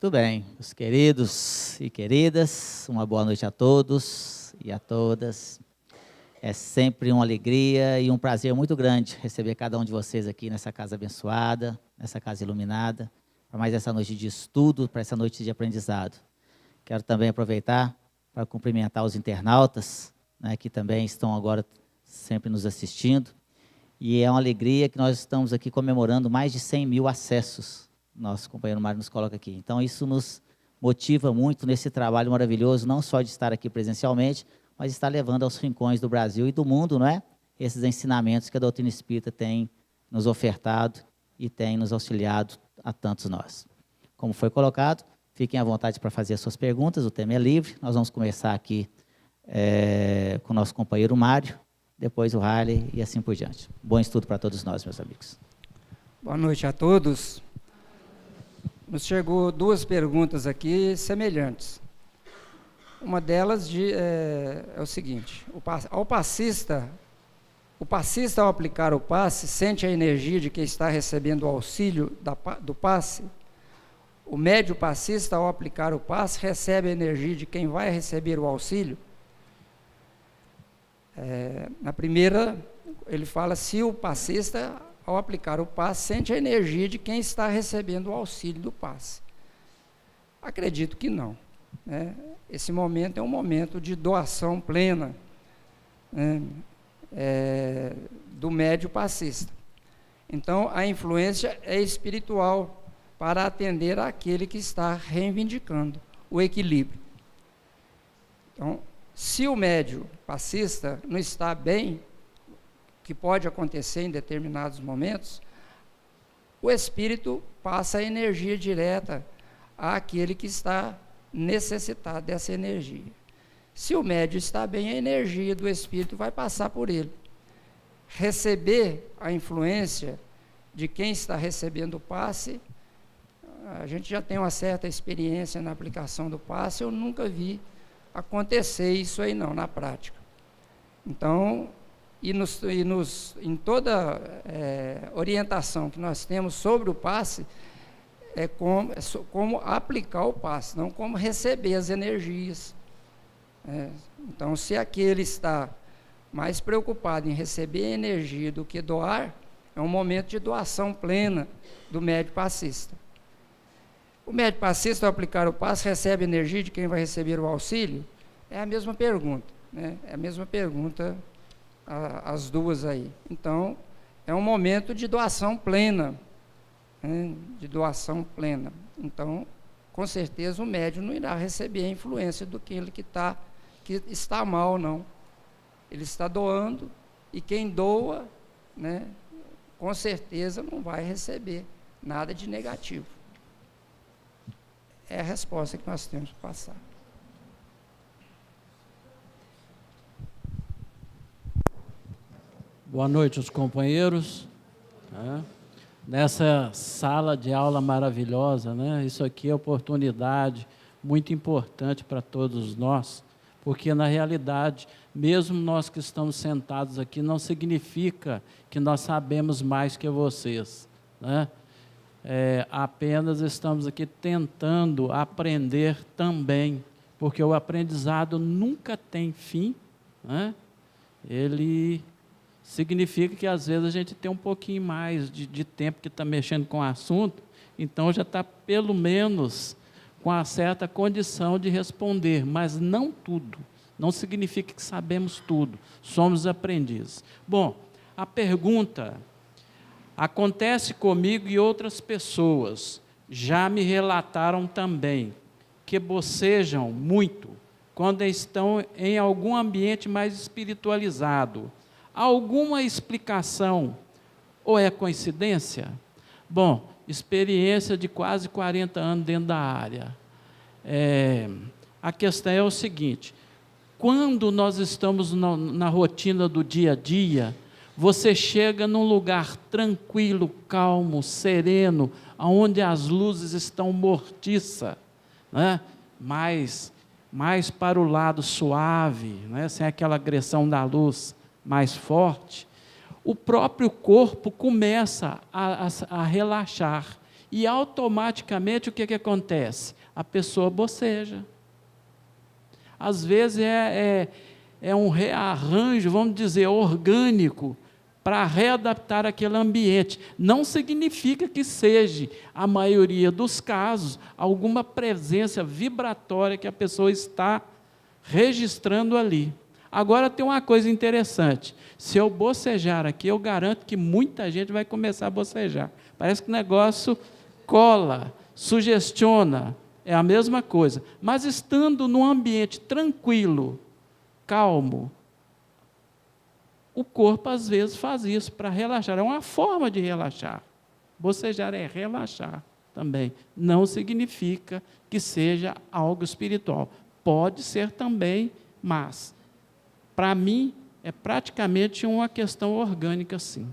Muito bem, meus queridos e queridas, uma boa noite a todos e a todas. É sempre uma alegria e um prazer muito grande receber cada um de vocês aqui nessa casa abençoada, nessa casa iluminada, para mais essa noite de estudo, para essa noite de aprendizado. Quero também aproveitar para cumprimentar os internautas, né, que também estão agora sempre nos assistindo. E é uma alegria que nós estamos aqui comemorando mais de 100 mil acessos. Nosso companheiro Mário nos coloca aqui. Então, isso nos motiva muito nesse trabalho maravilhoso, não só de estar aqui presencialmente, mas estar levando aos rincões do Brasil e do mundo, não é? Esses ensinamentos que a doutrina espírita tem nos ofertado e tem nos auxiliado a tantos nós. Como foi colocado, fiquem à vontade para fazer as suas perguntas, o tema é livre. Nós vamos começar aqui com o nosso companheiro Mário, depois o Harley e assim por diante. Bom estudo para todos nós, meus amigos. Boa noite a todos. Nos chegou duas perguntas aqui semelhantes. Uma delas é o seguinte: o passista ao aplicar o passe sente a energia de quem está recebendo o auxílio do passe? O médio passista ao aplicar o passe recebe a energia de quem vai receber o auxílio? Na primeira, ele fala se o passista, ao aplicar o passe, sente a energia de quem está recebendo o auxílio do passe. Acredito que não, né? Esse momento é um momento de doação plena, né, do médio passista. Então, a influência é espiritual para atender àquele que está reivindicando o equilíbrio. Então, se o médio passista não está bem, que pode acontecer em determinados momentos, o espírito passa a energia direta àquele que está necessitado dessa energia. Se o médio está bem, a energia do espírito vai passar por ele. Receber a influência de quem está recebendo o passe, a gente já tem uma certa experiência na aplicação do passe, eu nunca vi acontecer isso aí não, na prática. Então, em toda orientação que nós temos sobre o passe, é como aplicar o passe, não como receber as energias. Então, se aquele está mais preocupado em receber energia do que doar, é um momento de doação plena do médio passista. O médio passista, ao aplicar o passe, recebe energia de quem vai receber o auxílio? É a mesma pergunta, né? É a mesma pergunta, as duas aí. Então, é um momento de doação plena, né? De doação plena. Então, com certeza, o médium não irá receber a influência do que está mal, não. Ele está doando, e quem doa, né, com certeza não vai receber nada de negativo. É a resposta que nós temos para passar. Boa noite, os companheiros. Nessa sala de aula maravilhosa, né? Isso aqui é oportunidade muito importante para todos nós, porque, na realidade, mesmo nós que estamos sentados aqui, não significa que nós sabemos mais que vocês, né? Apenas estamos aqui tentando aprender também, porque o aprendizado nunca tem fim, né? Ele significa que às vezes a gente tem um pouquinho mais de tempo que está mexendo com o assunto, então já está pelo menos com uma certa condição de responder, mas não tudo, não significa que sabemos tudo, somos aprendizes. Bom, a pergunta: acontece comigo e outras pessoas já me relataram também que bocejam muito quando estão em algum ambiente mais espiritualizado. Há alguma explicação ou é coincidência? Bom, experiência de quase 40 anos dentro da área. A questão é o seguinte: quando nós estamos na rotina do dia a dia, você chega num lugar tranquilo, calmo, sereno, onde as luzes estão mortiças, né? mais para o lado suave, né? Sem aquela agressão da luz mais forte, o próprio corpo começa a relaxar e automaticamente o que acontece? A pessoa boceja. Às vezes é um rearranjo, vamos dizer, orgânico, para readaptar aquele ambiente. Não significa que seja, a maioria dos casos, alguma presença vibratória que a pessoa está registrando ali. Agora tem uma coisa interessante, se eu bocejar aqui, eu garanto que muita gente vai começar a bocejar. Parece que o negócio cola, sugestiona, é a mesma coisa. Mas estando num ambiente tranquilo, calmo, o corpo às vezes faz isso para relaxar, é uma forma de relaxar. Bocejar é relaxar também, não significa que seja algo espiritual. Pode ser também, mas para mim é praticamente uma questão orgânica, sim.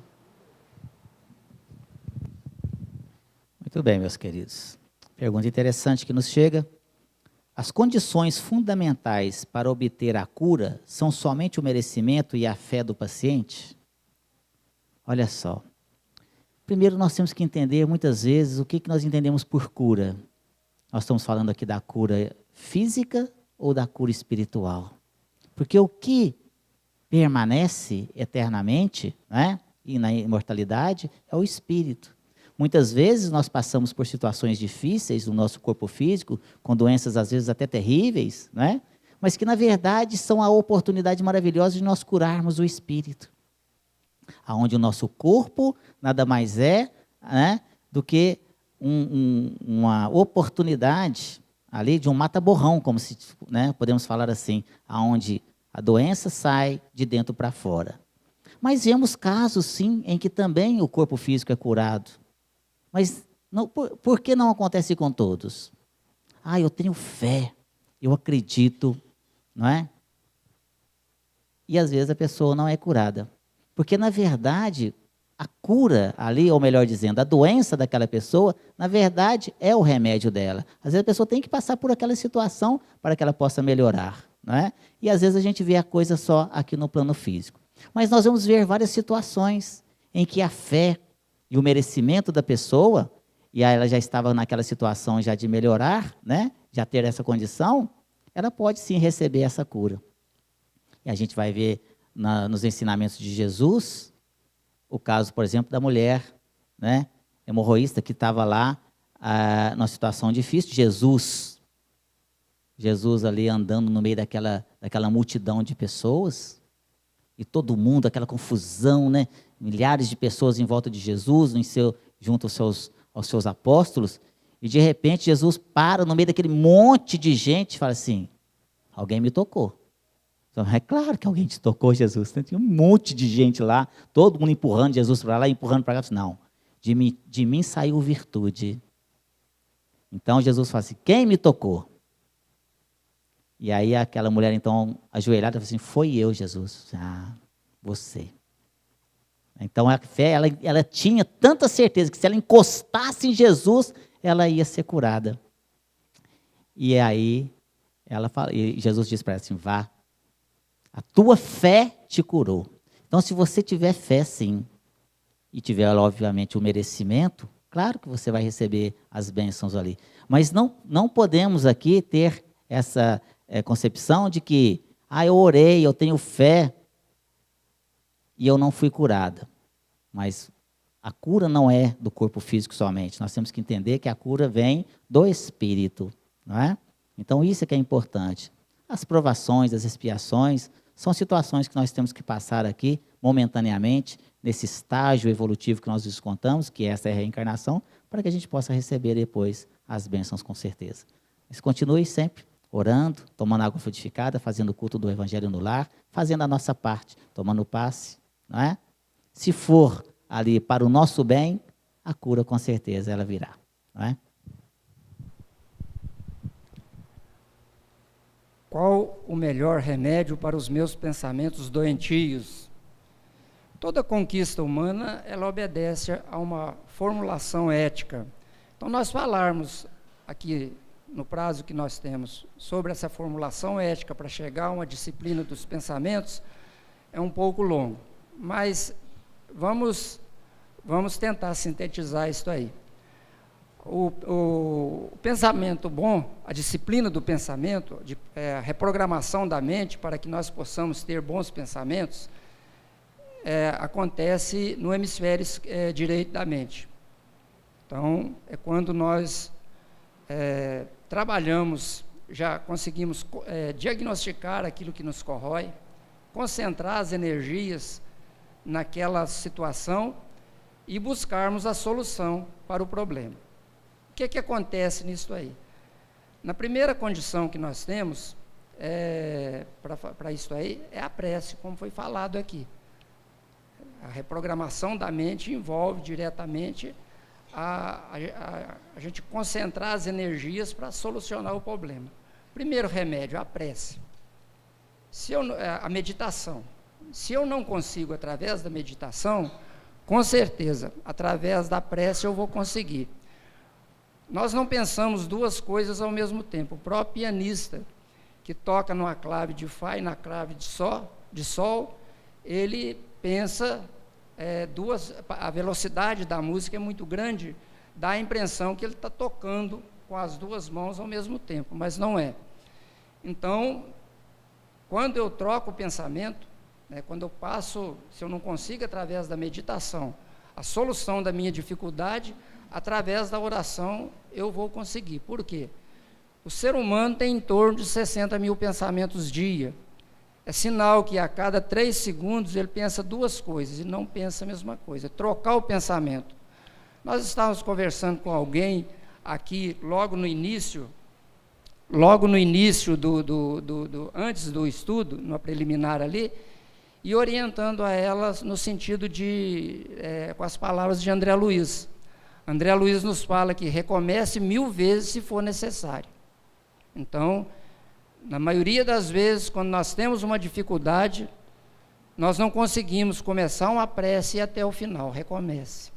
Muito bem, meus queridos. Pergunta interessante que nos chega. As condições fundamentais para obter a cura são somente o merecimento e a fé do paciente? Olha só. Primeiro nós temos que entender muitas vezes o que nós entendemos por cura. Nós estamos falando aqui da cura física ou da cura espiritual? Porque o que permanece eternamente, né, e na imortalidade é o espírito. Muitas vezes nós passamos por situações difíceis no nosso corpo físico, com doenças às vezes até terríveis, né? Mas que na verdade são a oportunidade maravilhosa de nós curarmos o espírito. Onde o nosso corpo nada mais é, né, do que uma oportunidade ali de um mata-borrão, como se, né, podemos falar assim, onde a doença sai de dentro para fora. Mas vemos casos, sim, em que também o corpo físico é curado. Mas não, por que não acontece com todos? Eu tenho fé, eu acredito, não é? E às vezes a pessoa não é curada. Porque, na verdade, a cura ali, ou melhor dizendo, a doença daquela pessoa, na verdade, é o remédio dela. Às vezes a pessoa tem que passar por aquela situação para que ela possa melhorar, não é? E às vezes a gente vê a coisa só aqui no plano físico. Mas nós vamos ver várias situações em que a fé e o merecimento da pessoa, e ela já estava naquela situação já de melhorar, né? Já ter essa condição, ela pode sim receber essa cura. E a gente vai ver nos ensinamentos de Jesus, o caso, por exemplo, da mulher, né, hemorroísta, que estava lá numa situação difícil. Jesus ali andando no meio daquela multidão de pessoas, e todo mundo, aquela confusão, né? Milhares de pessoas em volta de Jesus, junto aos seus apóstolos, e de repente Jesus para no meio daquele monte de gente e fala assim: alguém me tocou. Então, é claro que alguém te tocou, Jesus. Tinha um monte de gente lá, todo mundo empurrando Jesus para lá, empurrando para cá. Não, de mim saiu virtude. Então Jesus fala assim: quem me tocou? E aí aquela mulher, então, ajoelhada, fala assim: foi eu, Jesus. Você. Então a fé, ela tinha tanta certeza que se ela encostasse em Jesus, ela ia ser curada. E aí, e Jesus disse para ela assim: vá, a tua fé te curou. Então, se você tiver fé, sim, e tiver, obviamente, o merecimento, claro que você vai receber as bênçãos ali. Mas não podemos aqui ter essa concepção de que, eu orei, eu tenho fé, e eu não fui curada. Mas a cura não é do corpo físico somente. Nós temos que entender que a cura vem do espírito, não é? Então, isso é que é importante. As provações, as expiações, são situações que nós temos que passar aqui, momentaneamente, nesse estágio evolutivo que nós descontamos, que essa é a reencarnação, para que a gente possa receber depois as bênçãos com certeza. Mas continue sempre orando, tomando água frutificada, fazendo o culto do Evangelho no lar, fazendo a nossa parte, tomando passe, não é? Se for ali para o nosso bem, a cura com certeza ela virá, não é? Qual o melhor remédio para os meus pensamentos doentios? Toda conquista humana, ela obedece a uma formulação ética. Então, nós falarmos aqui, no prazo que nós temos, sobre essa formulação ética para chegar a uma disciplina dos pensamentos, é um pouco longo. Mas vamos tentar sintetizar isso aí. O pensamento bom, a disciplina do pensamento, a reprogramação da mente para que nós possamos ter bons pensamentos, acontece no hemisfério direito da mente. Então, é quando nós trabalhamos, já conseguimos diagnosticar aquilo que nos corrói, concentrar as energias naquela situação e buscarmos a solução para o problema. O que acontece nisso aí? Na primeira condição que nós temos para isso aí é a prece, como foi falado aqui. A reprogramação da mente envolve diretamente a gente concentrar as energias para solucionar o problema. Primeiro remédio, a prece. A meditação. Se eu não consigo através da meditação, com certeza, através da prece eu vou conseguir. Nós não pensamos duas coisas ao mesmo tempo. O próprio pianista, que toca numa clave de Fá e na clave de Sol, ele pensa a velocidade da música é muito grande, dá a impressão que ele está tocando com as duas mãos ao mesmo tempo, mas não é. Então, quando eu troco o pensamento, quando eu passo, se eu não consigo através da meditação, a solução da minha dificuldade, através da oração eu vou conseguir. Por quê? O ser humano tem em torno de 60 mil pensamentos dia. É sinal que a cada 3 segundos ele pensa duas coisas e não pensa a mesma coisa. Trocar o pensamento. Nós estávamos conversando com alguém aqui logo no início antes do estudo, no preliminar ali, e orientando a ela no sentido com as palavras de André Luiz. André Luiz nos fala que recomece 1000 vezes se for necessário. Então, na maioria das vezes, quando nós temos uma dificuldade, nós não conseguimos começar uma prece e ir até o final, recomece.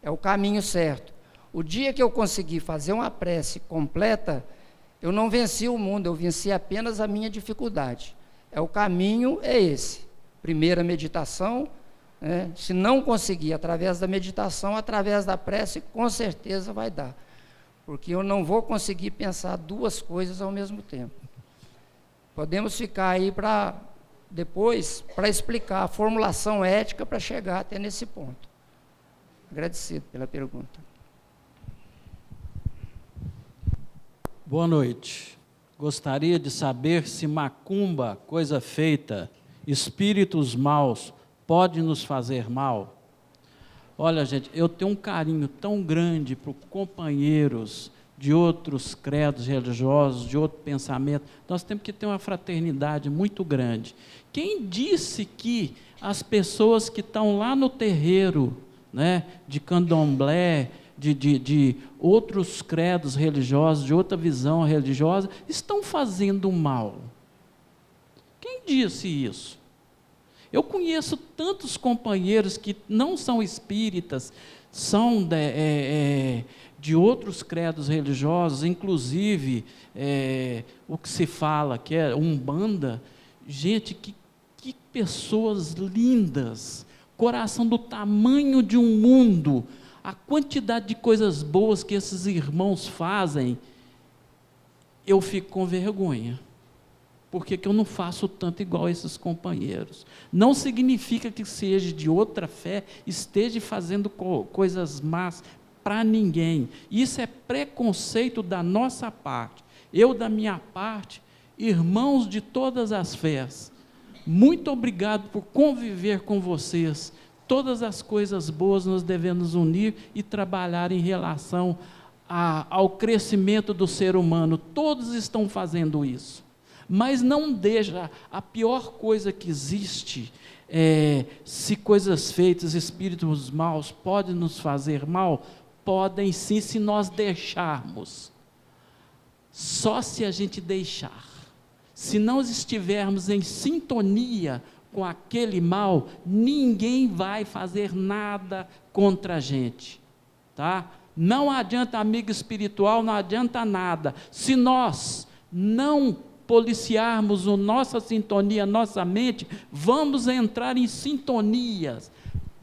É o caminho certo. O dia que eu conseguir fazer uma prece completa, eu não venci o mundo, eu venci apenas a minha dificuldade. O caminho é esse. Primeiro a meditação, se não conseguir através da meditação, através da prece, com certeza vai dar. Porque eu não vou conseguir pensar duas coisas ao mesmo tempo. Podemos ficar aí depois para explicar a formulação ética para chegar até nesse ponto. Agradecido pela pergunta. Boa noite. Gostaria de saber se macumba, coisa feita, espíritos maus, pode nos fazer mal? Olha, gente, eu tenho um carinho tão grande por companheiros de outros credos religiosos, de outro pensamento. Nós temos que ter uma fraternidade muito grande. Quem disse que as pessoas que estão lá no terreiro, de candomblé, de outros credos religiosos, de outra visão religiosa, estão fazendo mal? Quem disse isso? Eu conheço tantos companheiros que não são espíritas, são de outros credos religiosos, inclusive o que se fala que é Umbanda. Gente, que pessoas lindas, coração do tamanho de um mundo, a quantidade de coisas boas que esses irmãos fazem, eu fico com vergonha. Por que eu não faço tanto igual a esses companheiros? Não significa que seja de outra fé, esteja fazendo coisas más para ninguém. Isso é preconceito da nossa parte. Eu, da minha parte, irmãos de todas as fés, muito obrigado por conviver com vocês. Todas as coisas boas nós devemos unir e trabalhar em relação ao crescimento do ser humano. Todos estão fazendo isso. Mas não deixa, a pior coisa que existe, se coisas feitas, espíritos maus podem nos fazer mal, podem sim, se nós deixarmos. Só se a gente deixar. Se não estivermos em sintonia com aquele mal, ninguém vai fazer nada contra a gente, tá? Não adianta amigo espiritual, não adianta nada. Se nós não policiarmos a nossa sintonia, a nossa mente, vamos entrar em sintonias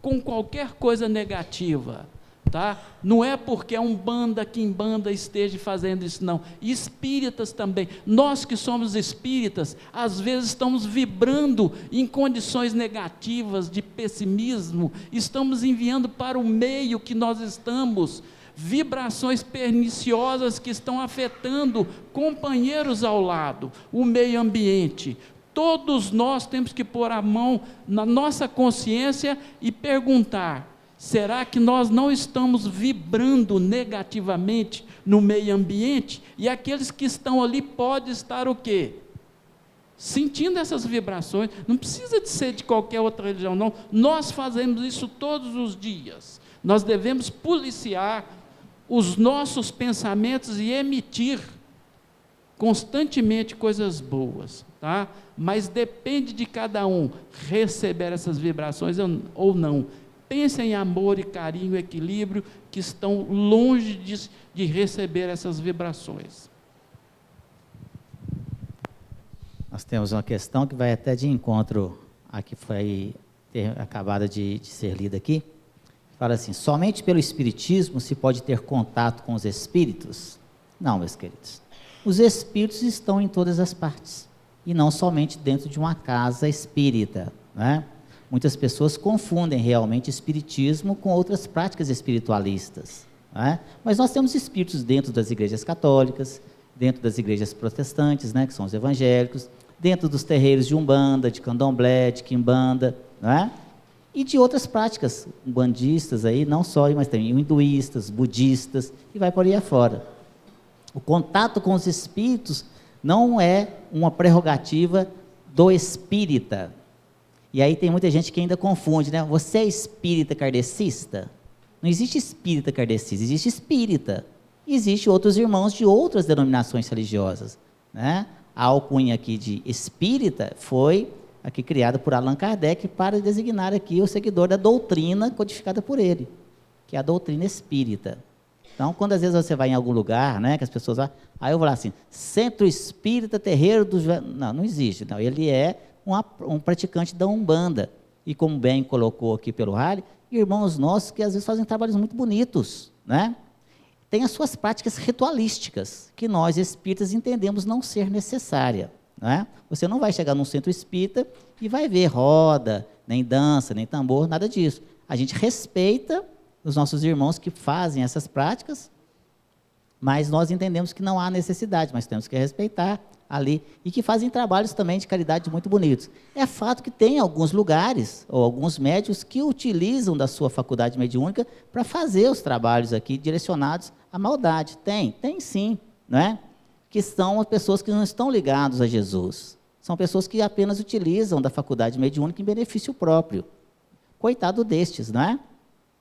com qualquer coisa negativa. Tá? Não é porque a Umbanda, Quimbanda esteja fazendo isso, não. Espíritas também. Nós que somos espíritas, às vezes estamos vibrando em condições negativas, de pessimismo, estamos enviando para o meio que nós estamos vibrações perniciosas que estão afetando companheiros ao lado, o meio ambiente. Todos nós temos que pôr a mão na nossa consciência e perguntar: será que nós não estamos vibrando negativamente no meio ambiente? E aqueles que estão ali podem estar o quê? Sentindo essas vibrações. Não precisa de ser de qualquer outra religião, não. Nós fazemos isso todos os dias. Nós devemos policiar os nossos pensamentos e emitir constantemente coisas boas, tá? Mas depende de cada um receber essas vibrações ou não. Pensa em amor e carinho, equilíbrio, que estão longe de receber essas vibrações. Nós temos uma questão que vai até de encontro a que foi acabada de ser lida aqui. Fala assim: somente pelo Espiritismo se pode ter contato com os espíritos? Não, meus queridos. Os espíritos estão em todas as partes, e não somente dentro de uma casa espírita, né? Muitas pessoas confundem realmente espiritismo com outras práticas espiritualistas, né? Mas nós temos espíritos dentro das igrejas católicas, dentro das igrejas protestantes, né, que são os evangélicos, dentro dos terreiros de Umbanda, de Candomblé, de Quimbanda, né? E de outras práticas umbandistas aí, não só, mas também hinduístas, budistas, e vai por aí afora. O contato com os espíritos não é uma prerrogativa do espírita. E aí tem muita gente que ainda confunde, né? Você é espírita kardecista? Não existe espírita kardecista, existe espírita. E existe outros irmãos de outras denominações religiosas, né? A alcunha aqui de espírita foi aqui criada por Allan Kardec para designar aqui o seguidor da doutrina codificada por ele, que é a doutrina espírita. Então, quando às vezes você vai em algum lugar, né, que as pessoas vão, aí eu vou lá assim, Centro Espírita Terreiro do... Não, não existe, não. Ele é um praticante da Umbanda, e como bem colocou aqui pelo Halley, irmãos nossos que às vezes fazem trabalhos muito bonitos, né? Tem as suas práticas ritualísticas, que nós espíritas entendemos não ser necessária, né? Você não vai chegar num centro espírita e vai ver roda, nem dança, nem tambor, nada disso. A gente respeita os nossos irmãos que fazem essas práticas, mas nós entendemos que não há necessidade, mas temos que respeitar ali, e que fazem trabalhos também de caridade muito bonitos. É fato que tem alguns lugares, ou alguns médiuns, que utilizam da sua faculdade mediúnica para fazer os trabalhos aqui direcionados à maldade. Tem sim, não é? Que são as pessoas que não estão ligadas a Jesus. São pessoas que apenas utilizam da faculdade mediúnica em benefício próprio. Coitado destes, não é?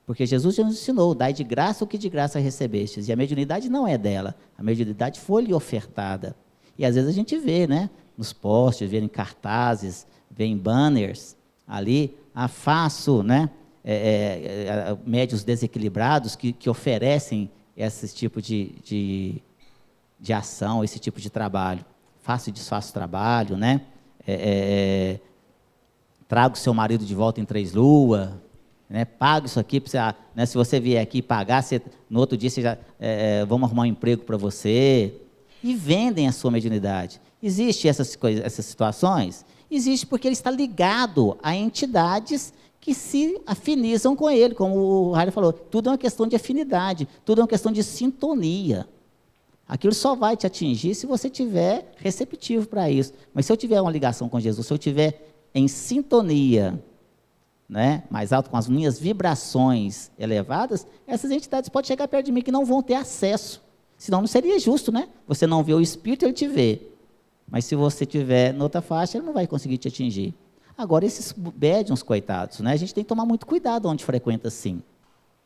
Porque Jesus já nos ensinou: dai de graça o que de graça recebestes. E a mediunidade não é dela, a mediunidade foi-lhe ofertada. E às vezes a gente vê, né, nos postes, vê em cartazes, vê em banners, ali, faço, né, médios desequilibrados que oferecem esse tipo de ação, esse tipo de trabalho. Faço e desfaço trabalho, né? Trago seu marido de volta em 3 luas, né? Pago isso aqui, pra você, né? Se você vier aqui pagar, no outro dia você já, vamos arrumar um emprego para você. E vendem a sua mediunidade. Existe essas situações? Existe porque ele está ligado a entidades que se afinizam com ele, como o Halley falou, tudo é uma questão de afinidade, tudo é uma questão de sintonia. Aquilo só vai te atingir se você estiver receptivo para isso. Mas se eu tiver uma ligação com Jesus, se eu estiver em sintonia, né, mais alto, com as minhas vibrações elevadas, essas entidades podem chegar perto de mim que não vão ter acesso. Senão não seria justo, né? Você não vê o espírito, ele te vê. Mas se você estiver noutra faixa, ele não vai conseguir te atingir. Agora, esses médiuns, coitados, né? A gente tem que tomar muito cuidado onde frequenta assim,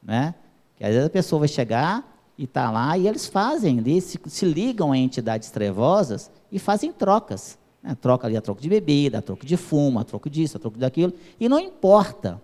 né? Porque às vezes a pessoa vai chegar e está lá, e eles fazem, se ligam a entidades trevosas e fazem trocas. Né? Troca ali a troco de bebida, a troco de fumo, a troco disso, a troco daquilo, e não importa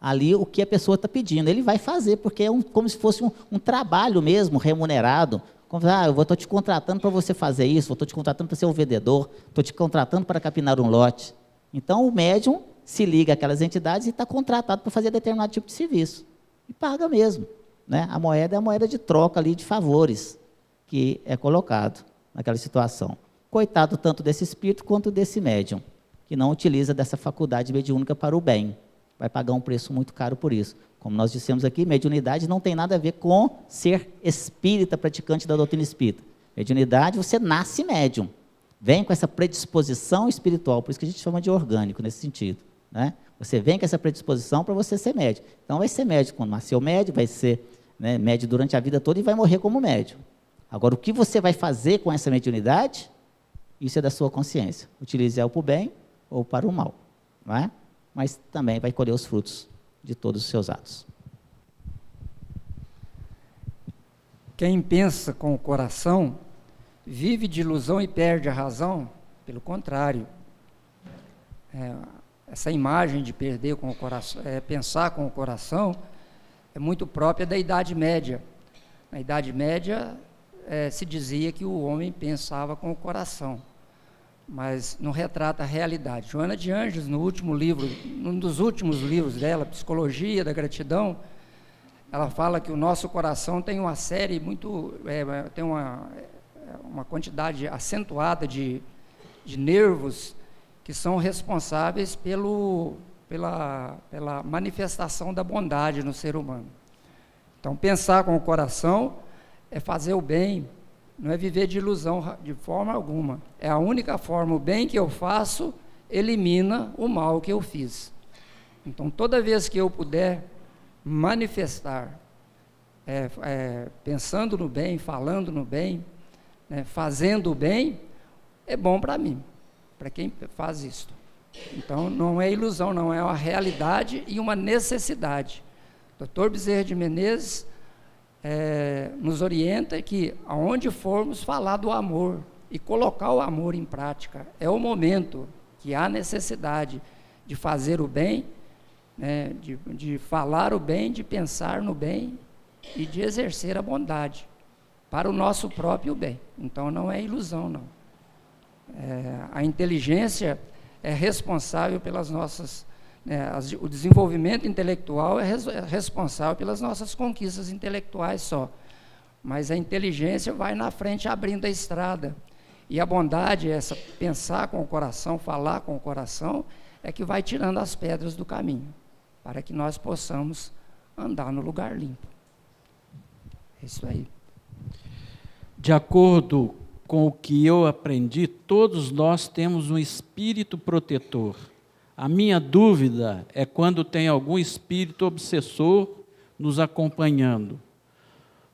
ali o que a pessoa está pedindo, ele vai fazer, porque é como se fosse um trabalho mesmo, remunerado. Como, eu estou te contratando para você fazer isso, estou te contratando para ser um vendedor, estou te contratando para capinar um lote. Então, o médium se liga àquelas entidades e está contratado para fazer determinado tipo de serviço. E paga mesmo, né? A moeda é a moeda de troca ali de favores que é colocado naquela situação. Coitado tanto desse espírito quanto desse médium, que não utiliza dessa faculdade mediúnica para o bem. Vai pagar um preço muito caro por isso. Como nós dissemos aqui, mediunidade não tem nada a ver com ser espírita, praticante da doutrina espírita. Mediunidade, você nasce médium. Vem com essa predisposição espiritual, por isso que a gente chama de orgânico nesse sentido, né? Você vem com essa predisposição para você ser médium. Então vai ser médium quando nasceu médium, vai ser, né, médium durante a vida toda e vai morrer como médium. Agora, o que você vai fazer com essa mediunidade, isso é da sua consciência. Utilize ela para o bem ou para o mal, não é? Mas também vai colher os frutos de todos os seus atos. Quem pensa com o coração vive de ilusão e perde a razão. Pelo contrário, essa imagem de perder com o coração, pensar com o coração, é muito própria da Idade Média. Na Idade Média se dizia que o homem pensava com o coração, mas não retrata a realidade. Joana de Ângeles, no último livro, num dos últimos livros dela, Psicologia da Gratidão, ela fala que o nosso coração tem uma série muito, tem uma quantidade acentuada de nervos que são responsáveis pela manifestação da bondade no ser humano. Então, pensar com o coração é fazer o bem, não é viver de ilusão de forma alguma. É a única forma. O bem que eu faço elimina o mal que eu fiz. Então, toda vez que eu puder manifestar, pensando no bem, falando no bem, né, fazendo o bem, é bom para mim, para quem faz isso. Então, não é ilusão, não, é uma realidade e uma necessidade. O Dr. Bezerra de Menezes nos orienta que, aonde formos falar do amor e colocar o amor em prática, é o momento que há necessidade de fazer o bem, né, de falar o bem, de pensar no bem e de exercer a bondade para o nosso próprio bem. Então, não é ilusão, não. A inteligência é responsável pelas nossas... o desenvolvimento intelectual é responsável pelas nossas conquistas intelectuais só. Mas a inteligência vai na frente abrindo a estrada. E a bondade, essa pensar com o coração, falar com o coração, é que vai tirando as pedras do caminho, para que nós possamos andar no lugar limpo. É isso aí. De acordo com o que eu aprendi, todos nós temos um espírito protetor. A minha dúvida é quando tem algum espírito obsessor nos acompanhando,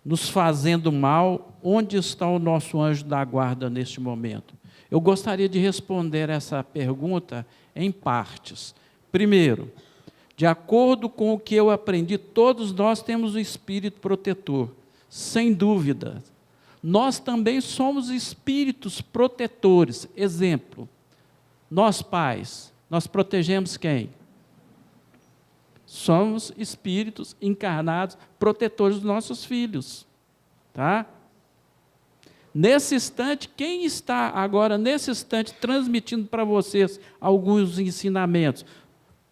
nos fazendo mal. Onde está o nosso anjo da guarda neste momento? Eu gostaria de responder essa pergunta em partes. Primeiro, de acordo com o que eu aprendi, todos nós temos um espírito protetor, sem dúvida. Nós também somos espíritos protetores. Exemplo, nós pais, nós protegemos quem? Somos espíritos encarnados, protetores dos nossos filhos. Tá? Nesse instante, quem está agora, nesse instante, transmitindo para vocês alguns ensinamentos?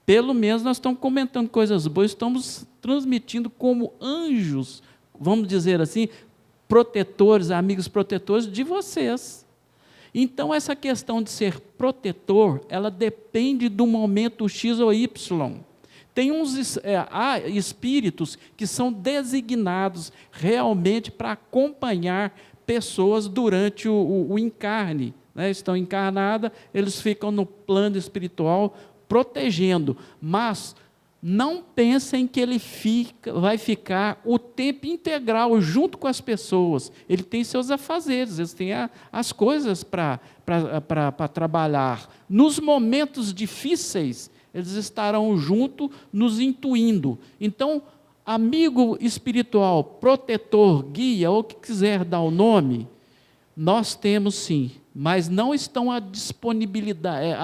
Pelo menos nós estamos comentando coisas boas, estamos transmitindo como anjos, vamos dizer assim, protetores, amigos protetores de vocês. Então, essa questão de ser protetor, ela depende do momento X ou Y. Tem há espíritos que são designados realmente para acompanhar pessoas durante o encarne, né? Estão encarnadas, eles ficam no plano espiritual protegendo, mas não pensem que ele vai ficar o tempo integral junto com as pessoas. Ele tem seus afazeres, eles têm as coisas para trabalhar. Nos momentos difíceis, eles estarão junto, nos intuindo. Então, amigo espiritual, protetor, guia, ou que quiser dar o nome, nós temos sim, mas não estão à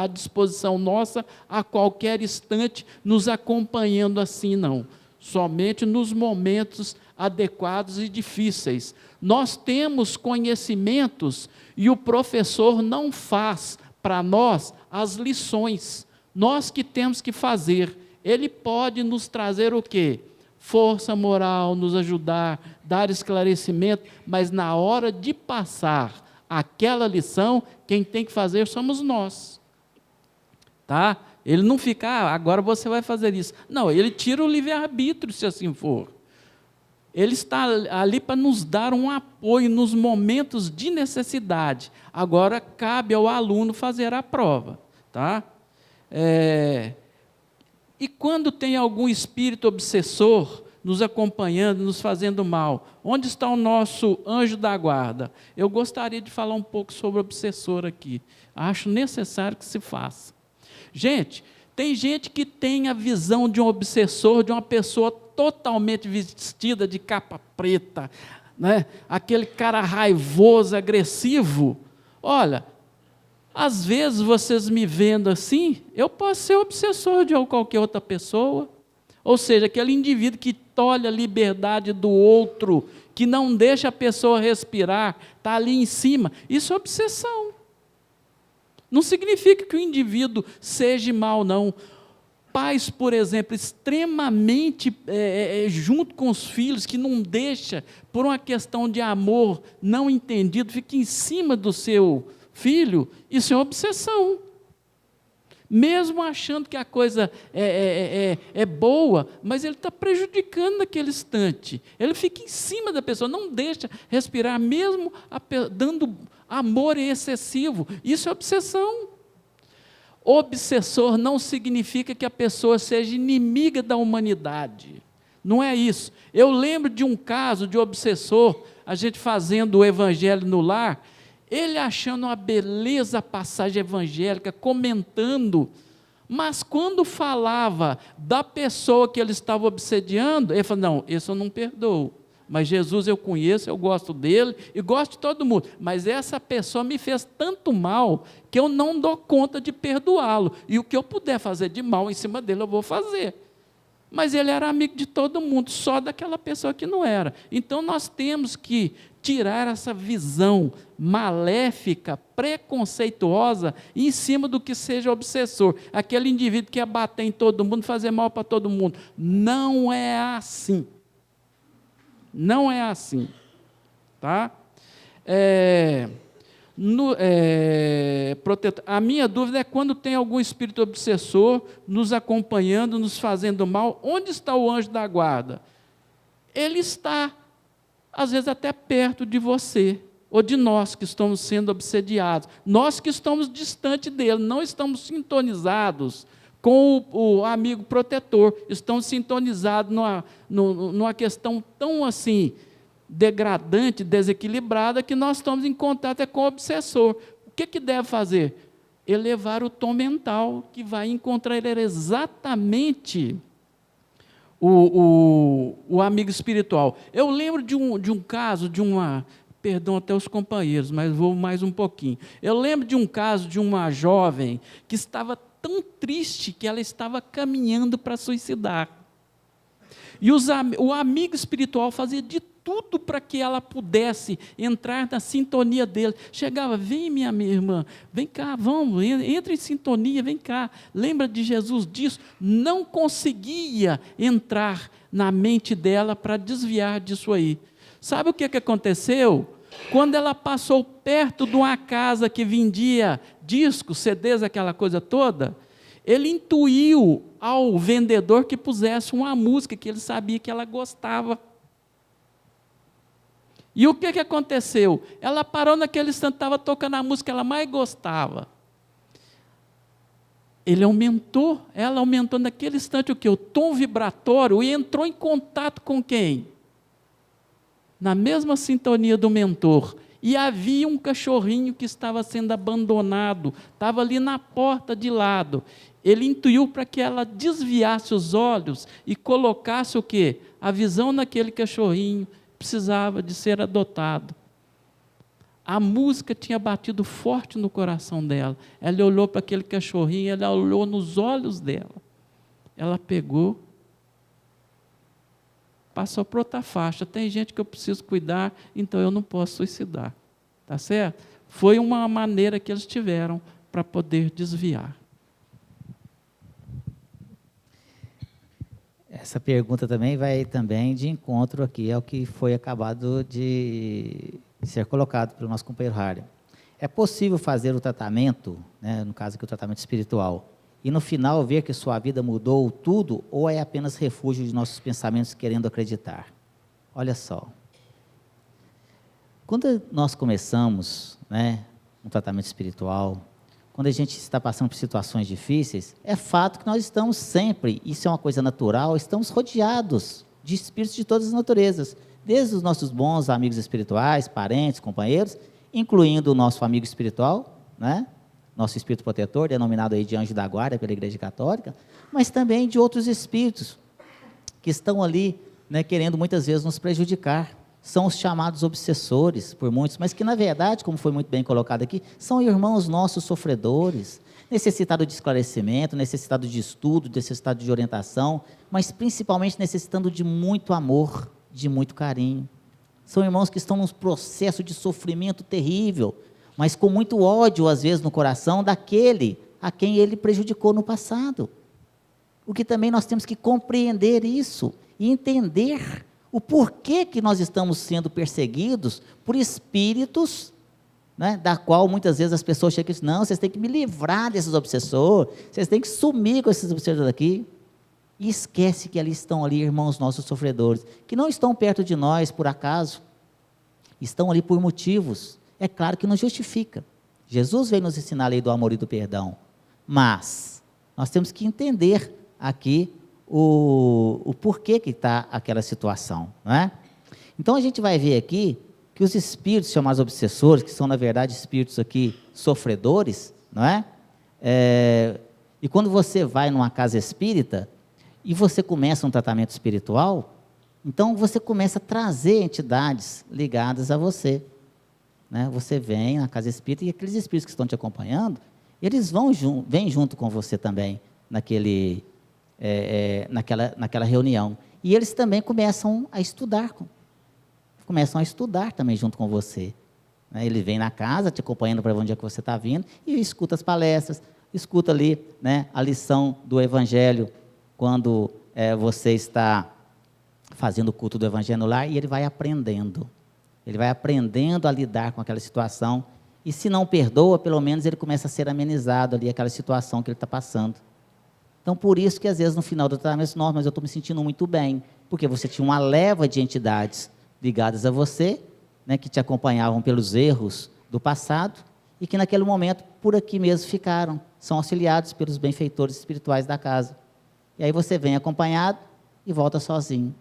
disposição nossa a qualquer instante, nos acompanhando assim, não. Somente nos momentos adequados e difíceis. Nós temos conhecimentos e o professor não faz para nós as lições. Nós que temos que fazer. Ele pode nos trazer o quê? força moral, nos ajudar, dar esclarecimento, mas na hora de passar aquela lição, quem tem que fazer somos nós. Tá? Ele não fica, agora você vai fazer isso. Não, ele tira o livre-arbítrio, se assim for. Ele está ali para nos dar um apoio nos momentos de necessidade. Agora, cabe ao aluno fazer a prova. Tá? E quando tem algum espírito obsessor nos acompanhando, nos fazendo mal, onde está o nosso anjo da guarda? Eu gostaria de falar um pouco sobre o obsessor aqui. Acho necessário que se faça. Gente, tem gente que tem a visão de um obsessor, de uma pessoa totalmente vestida de capa preta, né? Aquele cara raivoso, agressivo. Olha, às vezes vocês me vendo assim, eu posso ser obsessor de qualquer outra pessoa. Ou seja, aquele indivíduo que tolhe a liberdade do outro, que não deixa a pessoa respirar, está ali em cima. Isso é obsessão. Não significa que o indivíduo seja mau, não. Pais, por exemplo, extremamente junto com os filhos, que não deixa, por uma questão de amor não entendido, fica em cima do seu filho, isso é obsessão. Mesmo achando que a coisa é boa, mas ele está prejudicando naquele instante. Ele fica em cima da pessoa, não deixa respirar, mesmo dando amor excessivo. Isso é obsessão. Obsessor não significa que a pessoa seja inimiga da humanidade. Não é isso. Eu lembro de um caso de obsessor, a gente fazendo o evangelho no lar, ele achando uma beleza a passagem evangélica, comentando, mas quando falava da pessoa que ele estava obsediando, ele falou, não, esse eu não perdoo. Mas Jesus eu conheço, eu gosto dele e gosto de todo mundo. Mas essa pessoa me fez tanto mal que eu não dou conta de perdoá-lo. E o que eu puder fazer de mal em cima dele, eu vou fazer. Mas ele era amigo de todo mundo, só daquela pessoa que não era. Então nós temos que tirar essa visão maléfica, preconceituosa, em cima do que seja obsessor. Aquele indivíduo que ia bater em todo mundo, fazer mal para todo mundo. Não é assim. Não é assim, tá? A minha dúvida é quando tem algum espírito obsessor nos acompanhando, nos fazendo mal, onde está o anjo da guarda? Ele está, às vezes, até perto de você, ou de nós que estamos sendo obsediados. Nós que estamos distante dele, não estamos sintonizados com o amigo protetor, estão sintonizados numa questão tão assim, degradante, desequilibrada, que nós estamos em contato com o obsessor. O que deve fazer? Elevar o tom mental, que vai encontrar ele exatamente o amigo espiritual. Eu lembro de um caso, perdão até os companheiros, mas vou mais um pouquinho. Eu lembro de um caso de uma jovem que estava tão triste que ela estava caminhando para suicidar. E o amigo espiritual fazia de tudo para que ela pudesse entrar na sintonia dele. Chegava, vem minha irmã, vem cá, vamos, entra em sintonia, vem cá. Lembra de Jesus disso? Não conseguia entrar na mente dela para desviar disso aí. Sabe o que aconteceu? Quando ela passou perto de uma casa que vendia discos, CDs, aquela coisa toda, ele intuiu ao vendedor que pusesse uma música que ele sabia que ela gostava. E o que aconteceu? Ela parou naquele instante, estava tocando a música que ela mais gostava. Ela aumentou naquele instante o quê? O tom vibratório, e entrou em contato com quem? Na mesma sintonia do mentor. E havia um cachorrinho que estava sendo abandonado, estava ali na porta de lado. Ele intuiu para que ela desviasse os olhos e colocasse o quê? A visão naquele cachorrinho, precisava de ser adotado. A música tinha batido forte no coração dela. Ela olhou para aquele cachorrinho, ela olhou nos olhos dela. Ela pegou, passou para outra faixa. Tem gente que eu preciso cuidar, então eu não posso suicidar. Tá certo? Foi uma maneira que eles tiveram para poder desviar. Essa pergunta também vai também de encontro aqui ao que foi acabado de ser colocado pelo nosso companheiro Harry. É possível fazer o tratamento, né, no caso aqui o tratamento espiritual, e no final ver que sua vida mudou tudo, ou é apenas refúgio de nossos pensamentos querendo acreditar? Olha só. Quando nós começamos, né, um tratamento espiritual, quando a gente está passando por situações difíceis, é fato que nós estamos sempre, isso é uma coisa natural, estamos rodeados de espíritos de todas as naturezas, desde os nossos bons amigos espirituais, parentes, companheiros, incluindo o nosso amigo espiritual, né? Nosso espírito protetor, denominado aí de anjo da guarda pela Igreja Católica, mas também de outros espíritos que estão ali, né, querendo muitas vezes nos prejudicar. São os chamados obsessores, por muitos, mas que na verdade, como foi muito bem colocado aqui, são irmãos nossos sofredores, necessitados de esclarecimento, necessitados de estudo, necessitados de orientação, mas principalmente necessitando de muito amor, de muito carinho. São irmãos que estão num processo de sofrimento terrível, mas com muito ódio, às vezes, no coração daquele a quem ele prejudicou no passado. O que também nós temos que compreender isso e entender o porquê que nós estamos sendo perseguidos por espíritos, né, da qual muitas vezes as pessoas chegam e dizem, não, vocês têm que me livrar desses obsessores, vocês têm que sumir com esses obsessores daqui. E esquece que ali estão ali irmãos nossos sofredores, que não estão perto de nós por acaso, estão ali por motivos. É claro que não justifica. Jesus veio nos ensinar a lei do amor e do perdão, mas nós temos que entender aqui o porquê que está aquela situação, não é? Então a gente vai ver aqui que os espíritos chamados obsessores, que são na verdade espíritos aqui sofredores, não é? E quando você vai numa casa espírita e você começa um tratamento espiritual, então você começa a trazer entidades ligadas a você, né? Você vem na casa espírita e aqueles espíritos que estão te acompanhando, eles vêm junto com você também naquela reunião. E eles também começam a estudar também junto com você. Né? Ele vem na casa, te acompanhando para onde é que você está vindo, e escuta as palestras, escuta ali, né, a lição do Evangelho, quando você está fazendo o culto do Evangelho no lar, e ele vai aprendendo. Ele vai aprendendo a lidar com aquela situação, e se não perdoa, pelo menos ele começa a ser amenizado ali, aquela situação que ele está passando. Então, por isso que às vezes no final do tratamento, nossa, mas eu estou me sentindo muito bem, porque você tinha uma leva de entidades ligadas a você, né, que te acompanhavam pelos erros do passado, e que naquele momento, por aqui mesmo ficaram, são auxiliados pelos benfeitores espirituais da casa. E aí você vem acompanhado e volta sozinho.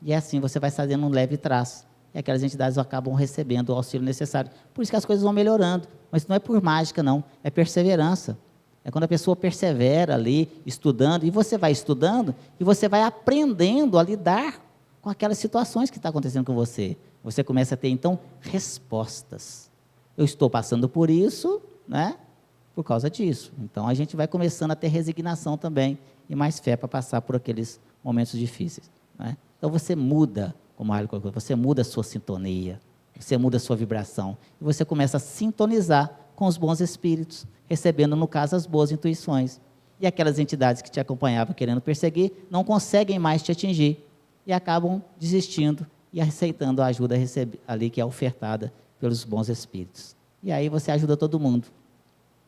E é assim, você vai fazendo um leve traço, e aquelas entidades acabam recebendo o auxílio necessário. Por isso que as coisas vão melhorando, mas não é por mágica não, é perseverança. É quando a pessoa persevera ali, estudando, e você vai estudando, e você vai aprendendo a lidar com aquelas situações que estão acontecendo com você. Você começa a ter, então, respostas. Eu estou passando por isso, né, por causa disso. Então, a gente vai começando a ter resignação também, e mais fé para passar por aqueles momentos difíceis. Né? Então, você muda, como a Arlen colocou, você muda a sua sintonia, você muda a sua vibração, e você começa a sintonizar com os bons espíritos, recebendo, no caso, as boas intuições. E aquelas entidades que te acompanhavam querendo perseguir, não conseguem mais te atingir, e acabam desistindo e aceitando a ajuda ali que é ofertada pelos bons espíritos. E aí você ajuda todo mundo.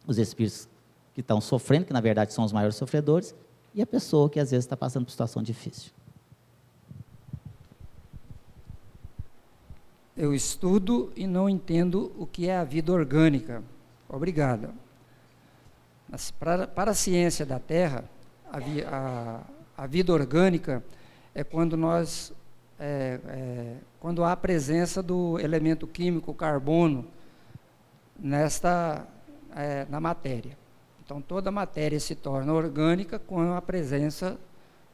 Os espíritos que estão sofrendo, que na verdade são os maiores sofredores, e a pessoa que às vezes está passando por situação difícil. Eu estudo e não entendo o que é a vida orgânica. Obrigado. Para a ciência da Terra, a vida orgânica é quando quando há a presença do elemento químico carbono na matéria. Então, toda a matéria se torna orgânica com a presença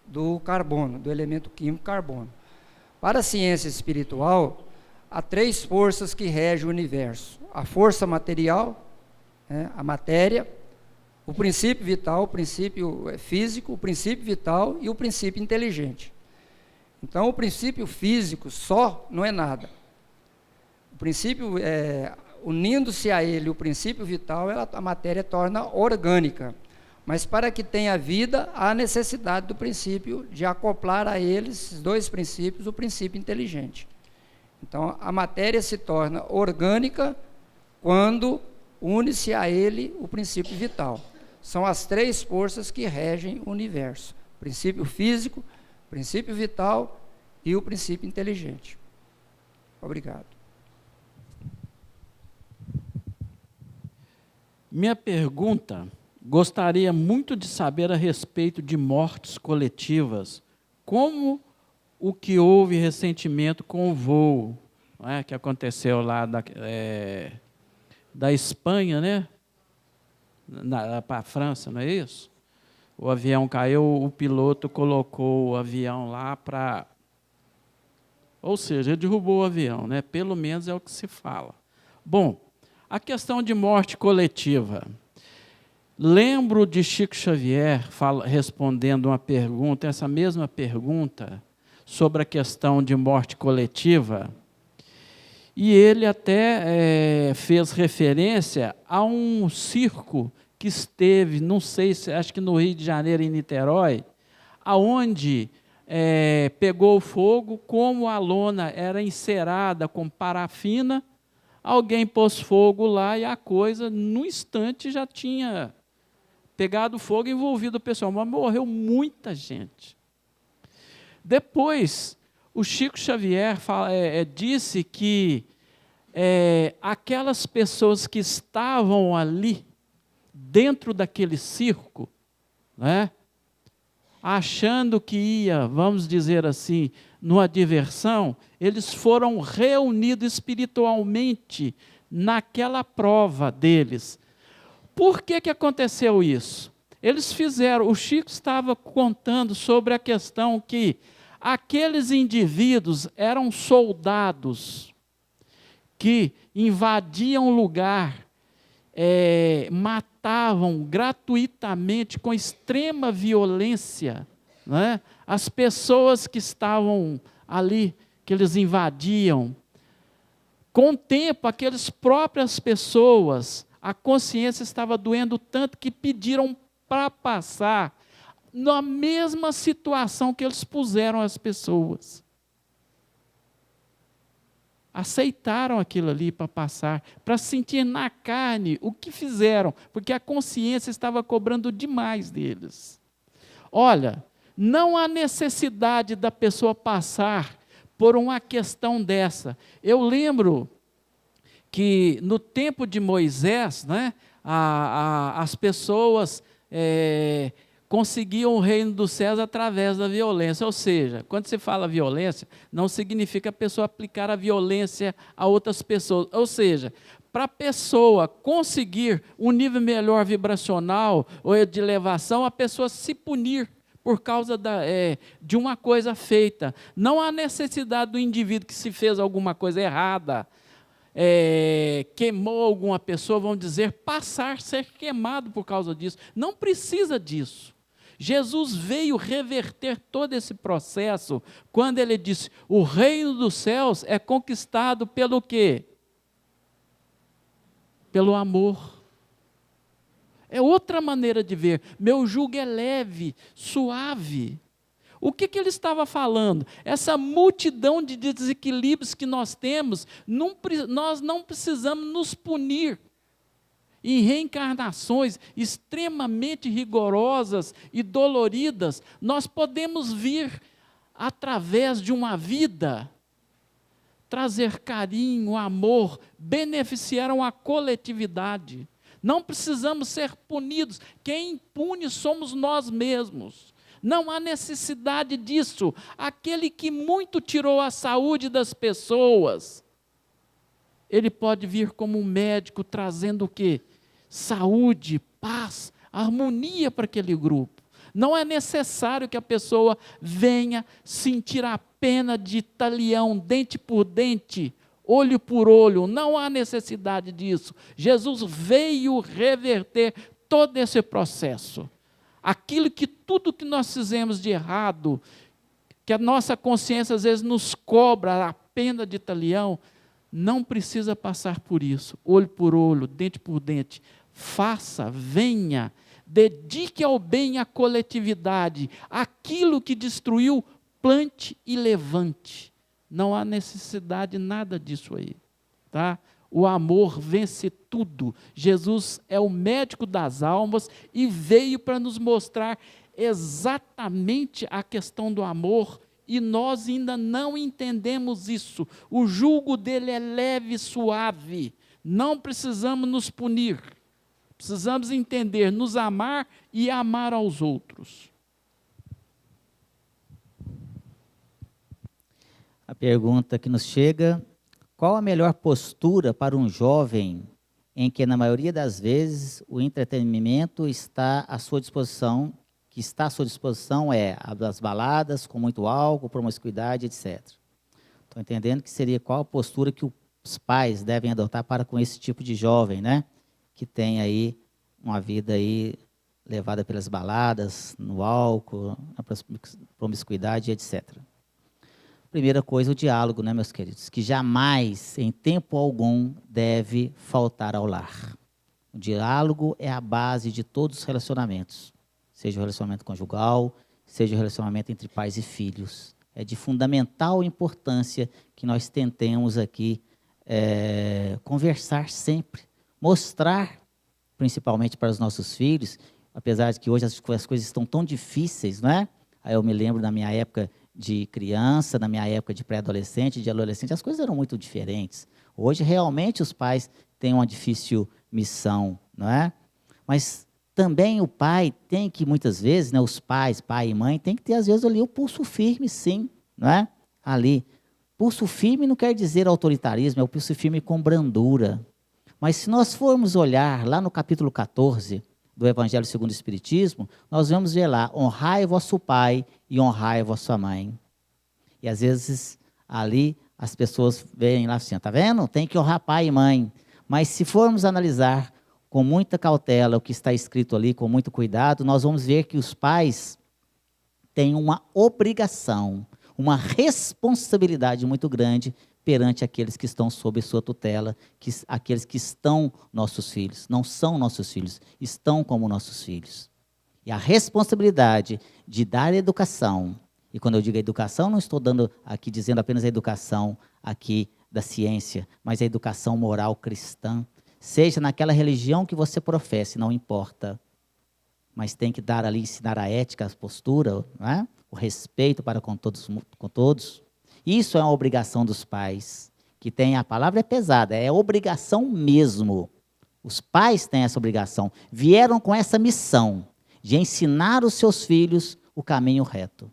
do carbono, do elemento químico carbono. Para a ciência espiritual, há 3 forças que regem o universo. A força material, né, a matéria, o princípio vital, o princípio físico, o princípio vital e o princípio inteligente. Então, o princípio físico só não é nada. O princípio, unindo-se a ele o princípio vital, a matéria torna orgânica. Mas para que tenha vida, há necessidade do princípio de acoplar a eles, esses dois princípios, o princípio inteligente. Então, a matéria se torna orgânica quando une-se a ele o princípio vital. São as três forças que regem o universo: o princípio físico, o princípio vital e o princípio inteligente. Obrigado. Minha pergunta, gostaria muito de saber a respeito de mortes coletivas, como o que houve recentemente com o voo, não é, que aconteceu lá da Espanha, né, para a França, não é isso? O avião caiu, o piloto colocou o avião lá para... Ou seja, ele derrubou o avião, né? Pelo menos é o que se fala. Bom, a questão de morte coletiva. Lembro de Chico Xavier respondendo uma pergunta, essa mesma pergunta, sobre a questão de morte coletiva, e ele até fez referência a um circo que esteve, não sei, acho que no Rio de Janeiro, em Niterói, aonde pegou fogo, como a lona era encerada com parafina, alguém pôs fogo lá e a coisa, no instante, já tinha pegado fogo e envolvido o pessoal, mas morreu muita gente. Depois, o Chico Xavier disse que aquelas pessoas que estavam ali, dentro daquele circo, né, achando que ia, vamos dizer assim, numa diversão, eles foram reunidos espiritualmente naquela prova deles. Por que aconteceu isso? Eles fizeram, o Chico estava contando sobre a questão que aqueles indivíduos eram soldados que invadiam o lugar, matavam gratuitamente, com extrema violência, né, as pessoas que estavam ali, que eles invadiam. Com o tempo, aquelas próprias pessoas, a consciência estava doendo tanto que pediram para passar na mesma situação que eles puseram as pessoas. Aceitaram aquilo ali para passar, para sentir na carne o que fizeram, porque a consciência estava cobrando demais deles. Olha, não há necessidade da pessoa passar por uma questão dessa. Eu lembro que no tempo de Moisés, né, as pessoas conseguiam o reino dos céus através da violência. Ou seja, quando se fala violência, não significa a pessoa aplicar a violência a outras pessoas. Ou seja, para a pessoa conseguir um nível melhor vibracional ou de elevação, a pessoa se punir por causa de uma coisa feita. Não há necessidade do indivíduo que se fez alguma coisa errada, queimou alguma pessoa, vamos dizer, ser queimado por causa disso. Não precisa disso. Jesus veio reverter todo esse processo quando ele disse: o reino dos céus é conquistado pelo quê? Pelo amor. É outra maneira de ver. Meu jugo é leve, suave. O que ele estava falando? Essa multidão de desequilíbrios que nós temos, nós não precisamos nos punir em reencarnações extremamente rigorosas e doloridas. Nós podemos vir, através de uma vida, trazer carinho, amor, beneficiar a coletividade. Não precisamos ser punidos. Quem pune somos nós mesmos. Não há necessidade disso. Aquele que muito tirou a saúde das pessoas, ele pode vir como um médico trazendo o quê? Saúde, paz, harmonia para aquele grupo. Não é necessário que a pessoa venha sentir a pena de talião, dente por dente, olho por olho. Não há necessidade disso. Jesus veio reverter todo esse processo. Tudo que nós fizemos de errado, que a nossa consciência às vezes nos cobra a pena de talião, não precisa passar por isso, olho por olho, dente por dente. faça, venha, dedique ao bem a coletividade, aquilo que destruiu, plante e levante. Não há necessidade de nada disso aí, tá? O amor vence tudo. Jesus é o médico das almas e veio para nos mostrar exatamente a questão do amor, e nós ainda não entendemos isso. O jugo dele é leve e suave. Não precisamos nos punir. Precisamos entender, nos amar e amar aos outros. A pergunta que nos chega: qual a melhor postura para um jovem em que, na maioria das vezes, o entretenimento está à sua disposição, é as baladas com muito álcool, promiscuidade, etc. Estou entendendo que seria qual a postura que os pais devem adotar para com esse tipo de jovem, né? Que tem aí uma vida aí levada pelas baladas, no álcool, na promiscuidade, etc. Primeira coisa, o diálogo, né, meus queridos? Que jamais, em tempo algum, deve faltar ao lar. O diálogo é a base de todos os relacionamentos, seja o relacionamento conjugal, seja o relacionamento entre pais e filhos. É de fundamental importância que nós tentemos aqui conversar sempre, mostrar, principalmente para os nossos filhos, apesar de que hoje as coisas estão tão difíceis, não é? Aí eu me lembro da minha época de criança, na minha época de pré-adolescente, de adolescente, as coisas eram muito diferentes. Hoje, realmente, os pais têm uma difícil missão, não é? Mas também o pai tem que, muitas vezes, né, os pais, pai e mãe, tem que ter, às vezes, ali o pulso firme, sim, não é? Ali. Pulso firme não quer dizer autoritarismo, é o pulso firme com brandura. Mas se nós formos olhar lá no capítulo 14 do Evangelho segundo o Espiritismo, nós vamos ver lá: honrai vosso pai e honrai vossa mãe. E às vezes ali as pessoas veem lá assim, tá vendo? Tem que honrar pai e mãe. Mas se formos analisar com muita cautela o que está escrito ali, com muito cuidado, nós vamos ver que os pais têm uma obrigação, uma responsabilidade muito grande perante aqueles que estão sob sua tutela, aqueles que estão nossos filhos, não são nossos filhos, estão como nossos filhos. E a responsabilidade de dar educação, e quando eu digo educação, não estou dando aqui dizendo apenas a educação aqui da ciência, mas a educação moral cristã, seja naquela religião que você professe, não importa, mas tem que dar ali, ensinar a ética, a postura, não é? O respeito para com todos. Isso é uma obrigação dos pais, que tem, a palavra é pesada, é obrigação mesmo. Os pais têm essa obrigação, vieram com essa missão de ensinar os seus filhos o caminho reto.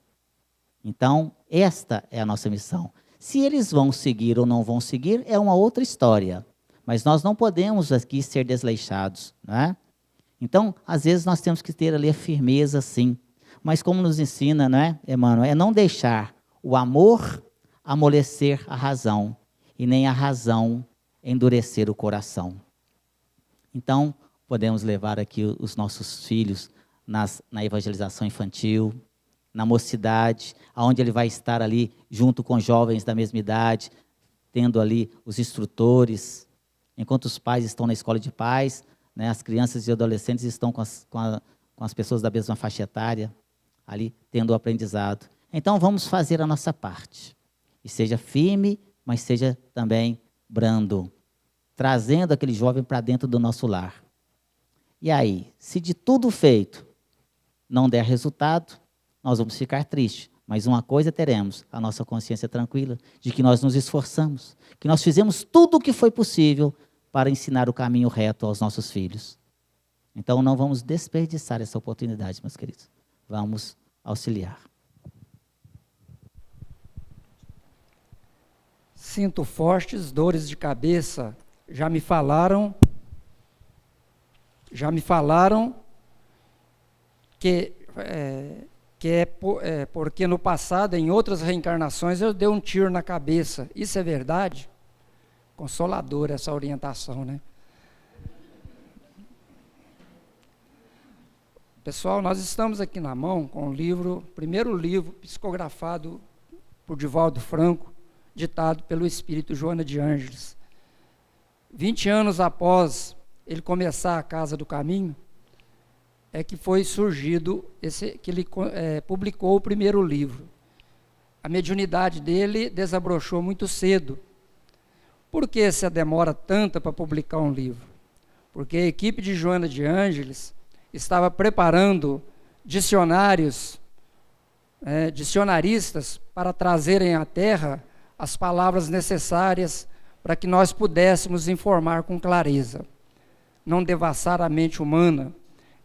Então, esta é a nossa missão. Se eles vão seguir ou não vão seguir, é uma outra história. Mas nós não podemos aqui ser desleixados, não é? Então, às vezes nós temos que ter ali a firmeza, sim. Mas como nos ensina, não é, Emmanuel? É não deixar o amor amolecer a razão e nem a razão endurecer o coração. Então, podemos levar aqui os nossos filhos na evangelização infantil, na mocidade, onde ele vai estar ali junto com jovens da mesma idade, tendo ali os instrutores, enquanto os pais estão na escola de pais, né, as crianças e adolescentes estão com as pessoas da mesma faixa etária, ali tendo o aprendizado. Então, vamos fazer a nossa parte. E seja firme, mas seja também brando, trazendo aquele jovem para dentro do nosso lar. E aí, se de tudo feito não der resultado, nós vamos ficar tristes. Mas uma coisa teremos, a nossa consciência tranquila, de que nós nos esforçamos, que nós fizemos tudo o que foi possível para ensinar o caminho reto aos nossos filhos. Então, não vamos desperdiçar essa oportunidade, meus queridos. Vamos auxiliar. Sinto fortes dores de cabeça. Já me falaram que porque no passado, em outras reencarnações, eu dei um tiro na cabeça. Isso é verdade? Consoladora essa orientação, né? Pessoal, nós estamos aqui na mão com o primeiro livro psicografado por Divaldo Franco, ditado pelo espírito Joana de Ângeles. 20 anos após ele começar a Casa do Caminho, é que foi surgido, que ele publicou o primeiro livro. A mediunidade dele desabrochou muito cedo. Por que essa demora tanta para publicar um livro? Porque a equipe de Joana de Ângeles estava preparando dicionaristas para trazerem à Terra as palavras necessárias para que nós pudéssemos informar com clareza, não devassar a mente humana.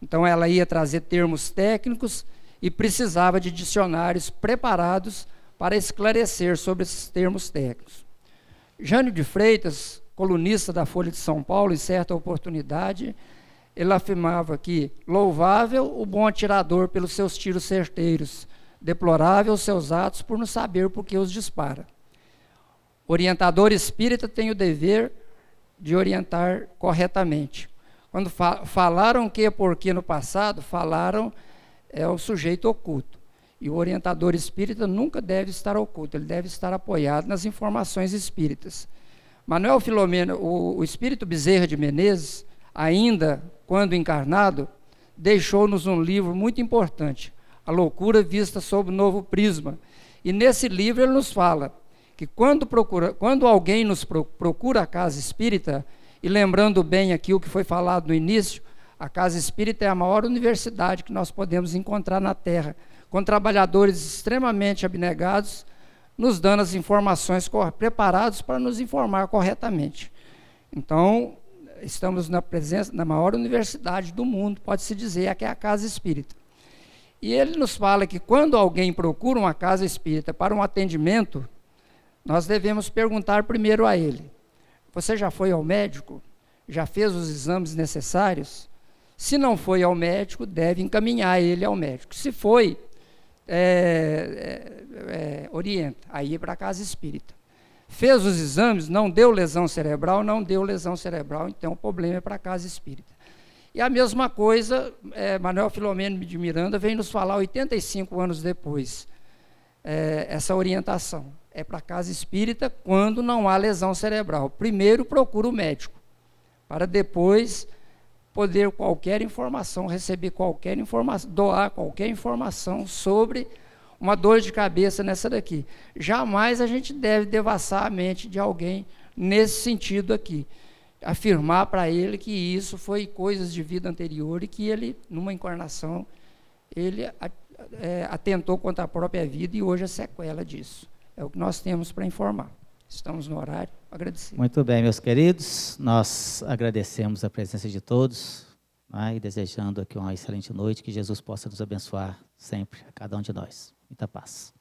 Então ela ia trazer termos técnicos e precisava de dicionários preparados para esclarecer sobre esses termos técnicos. Jânio de Freitas, colunista da Folha de São Paulo, em certa oportunidade, ele afirmava que louvável o bom atirador pelos seus tiros certeiros, deplorável os seus atos por não saber por que os dispara. Orientador espírita tem o dever de orientar corretamente. Quando falaram que e porquê no passado, falaram o sujeito oculto. E o orientador espírita nunca deve estar oculto, ele deve estar apoiado nas informações espíritas. Manuel Filomeno, o espírito Bezerra de Menezes, ainda quando encarnado, deixou-nos um livro muito importante, A Loucura Vista sob o Novo Prisma. E nesse livro ele nos fala que quando alguém nos procura a casa espírita, e lembrando bem aqui o que foi falado no início, a casa espírita é a maior universidade que nós podemos encontrar na Terra, com trabalhadores extremamente abnegados, nos dando as informações preparados para nos informar corretamente. Então, estamos na presença da maior universidade do mundo, pode-se dizer, que é a casa espírita. E ele nos fala que quando alguém procura uma casa espírita para um atendimento, nós devemos perguntar primeiro a ele: você já foi ao médico? Já fez os exames necessários? Se não foi ao médico, deve encaminhar ele ao médico. Se foi, orienta, aí é para a casa espírita. Fez os exames, não deu lesão cerebral, então o problema é para a casa espírita. E a mesma coisa, Manuel Filomeno de Miranda vem nos falar 85 anos depois, essa orientação. É para a casa espírita quando não há lesão cerebral. Primeiro procura o médico, para depois poder receber qualquer informação, doar qualquer informação sobre uma dor de cabeça nessa daqui. Jamais a gente deve devassar a mente de alguém nesse sentido aqui. Afirmar para ele que isso foi coisas de vida anterior e que ele, numa encarnação, ele atentou contra a própria vida e hoje é sequela disso. É o que nós temos para informar. Estamos no horário. Agradecer. Muito bem, meus queridos. Nós agradecemos a presença de todos, né, e desejando aqui uma excelente noite, que Jesus possa nos abençoar sempre, a cada um de nós. Muita paz.